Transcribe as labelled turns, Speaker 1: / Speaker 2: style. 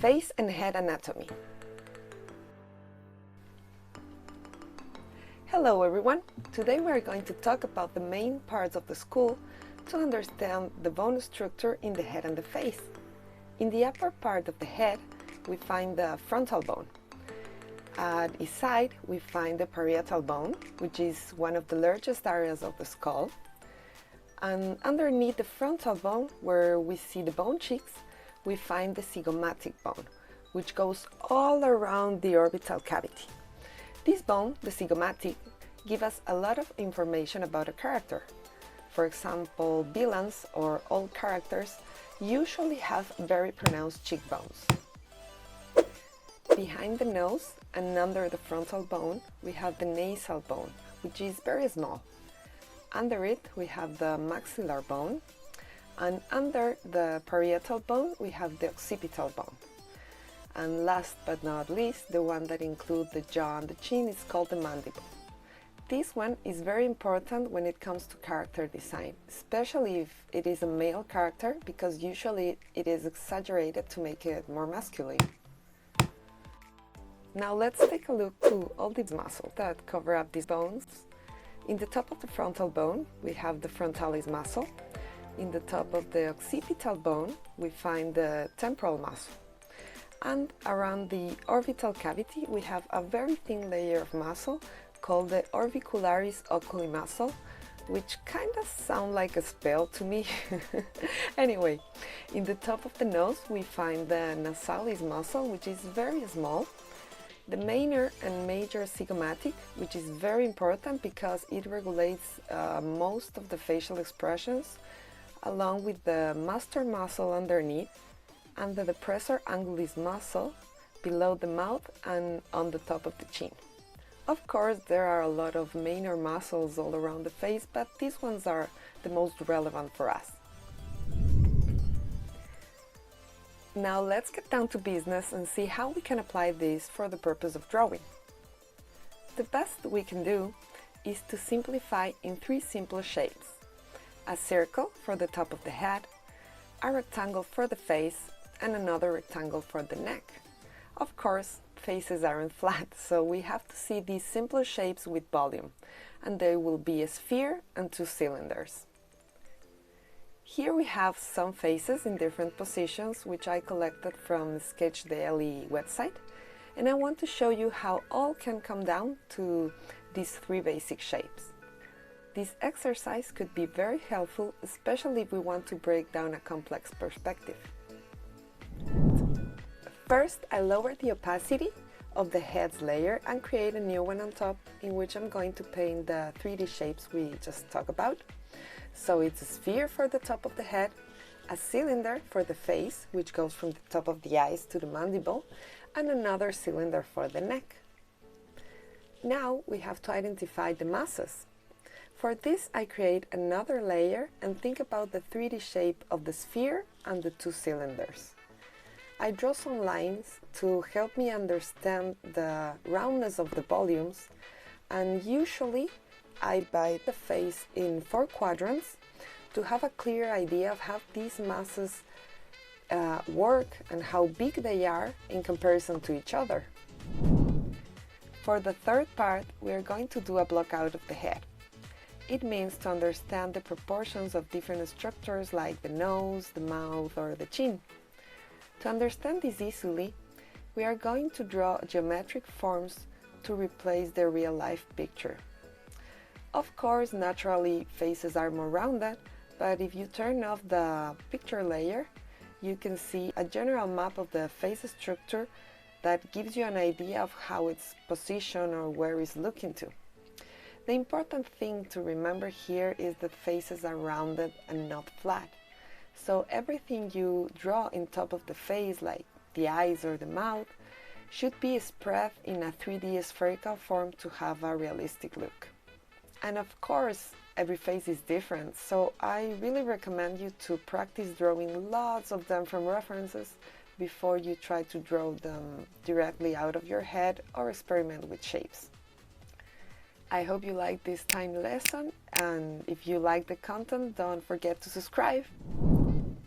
Speaker 1: Face and head anatomy. Hello everyone! Today we are going to talk about the main parts of the skull to understand the bone structure in the head and the face. In the upper part of the head, we find the frontal bone. At its side, we find the parietal bone, which is one of the largest areas of the skull. And underneath the frontal bone, where we see the bone cheeks, we find the zygomatic bone, which goes all around the orbital cavity. This bone, the zygomatic, gives us a lot of information about a character. For example, villains or old characters usually have very pronounced cheekbones. Behind the nose and under the frontal bone, we have the nasal bone, which is very small. Under it, we have the maxillar bone, and under the parietal bone, we have the occipital bone. And last but not least, the one that includes the jaw and the chin is called the mandible. This one is very important when it comes to character design, especially if it is a male character, because usually it is exaggerated to make it more masculine. Now let's take a look to all these muscles that cover up these bones. In the top of the frontal bone, we have the frontalis muscle. In the top of the occipital bone, we find the temporal muscle. And around the orbital cavity, we have a very thin layer of muscle called the orbicularis oculi muscle, which kind of sounds like a spell to me. Anyway, in the top of the nose, we find the nasalis muscle, which is very small. The minor and major zygomatic, which is very important because it regulates most of the facial expressions, along with the master muscle underneath and the depressor angulis muscle below the mouth and on the top of the chin. Of course, there are a lot of minor muscles all around the face, but these ones are the most relevant for us. Now let's get down to business and see how we can apply this for the purpose of drawing. The best we can do is to simplify in three simple shapes: a circle for the top of the head, a rectangle for the face, and another rectangle for the neck. Of course, faces aren't flat, so we have to see these simple shapes with volume, and they will be a sphere and two cylinders. Here we have some faces in different positions, which I collected from the Sketch Daily website, and I want to show you how all can come down to these three basic shapes. This exercise could be very helpful, especially if we want to break down a complex perspective. First, I lower the opacity of the head's layer and create a new one on top, in which I'm going to paint the 3D shapes we just talked about. So it's a sphere for the top of the head, a cylinder for the face, which goes from the top of the eyes to the mandible, and another cylinder for the neck. Now we have to identify the masses. For this, I create another layer and think about the 3D shape of the sphere and the two cylinders. I draw some lines to help me understand the roundness of the volumes, and usually I divide the face in 4 quadrants to have a clear idea of how these masses work and how big they are in comparison to each other. For the third part, we are going to do a block out of the head. It means to understand the proportions of different structures like the nose, the mouth, or the chin. To understand this easily, we are going to draw geometric forms to replace the real-life picture. Of course, naturally, faces are more rounded, but if you turn off the picture layer, you can see a general map of the face structure that gives you an idea of how it's positioned or where it's looking to. The important thing to remember here is that faces are rounded and not flat. So everything you draw in top of the face, like the eyes or the mouth, should be spread in a 3D spherical form to have a realistic look. And of course, every face is different, so I really recommend you to practice drawing lots of them from references before you try to draw them directly out of your head or experiment with shapes. I hope you liked this tiny lesson, and if you like the content, don't forget to subscribe.